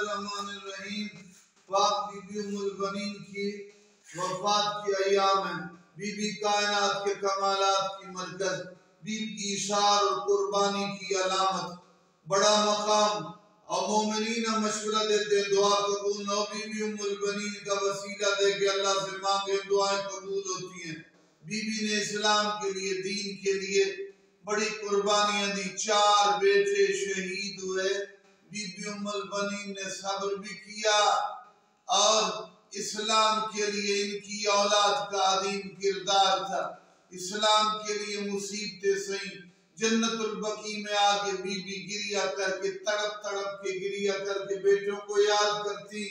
बिस्मिल्लाहिर्रहमानिर्रहीम। पाक बीबी उम्मुल बनीन की वफात की अय्याम है। बीबी कायनात के कमालात की मरकज, बीबी ईसार और कुर्बानी की अलामत, बड़ा मकाम और मोमिनीन मशवरा देते दुआ कबूल न। बीबी उम्मुल बनीन का वसीला दे के अल्लाह से मांगे दुआएं कबूल होती हैं। बीबी ने इस्लाम के लिए, दीन के लिए बड़ी कुर्बानियां दी। 4 बेटे शहीद हुए। बीबी उम्मुल बनीन ने सब्र भी किया और इस्लाम के लिए इनकी औलाद का अजीम किरदार था। इस्लाम के लिए मुसीबतें सही। जन्नतुल बकी में आके बीबी गिरिया करके, तड़प तड़प के गिरिया करके बेटों को याद करती।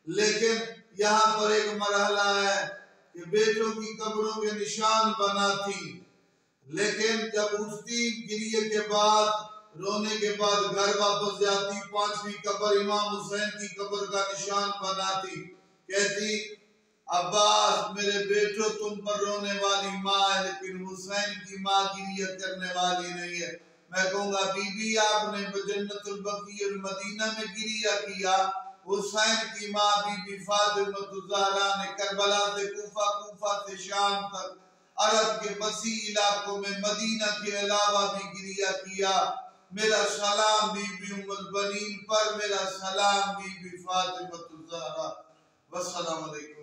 लेकिन यहाँ पर एक मरहला है कि बेटों की कब्रों के निशान बनाती, लेकिन जब उठती गिरिए के बाद, रोने के बाद घर वापस जाती, 5वीं कब्र इमाम हुसैन की कब्र का निशान बनाती। कहती अब्बास मेरे बेटो तुम पर रोने वाली माँ है, लेकिन हुसैन की माँ गिरिया करने वाली नहीं है। मैं कहूँगा बीबी आपने जन्नतुल बकी और मदीना में गिरिया किया, हुसैन की माँ बीबी फातिमा ज़हरा ने करबला से कूफा, कूफा से शाम तक अरब के वसी इलाकों में मदीना के अलावा भी गिरिया किया। मेरा सलाम बीबी उम्मुल बनीन पर, मेरा सलाम बीबी फातिमा ज़हरा। वस्सलाम अलैकुम।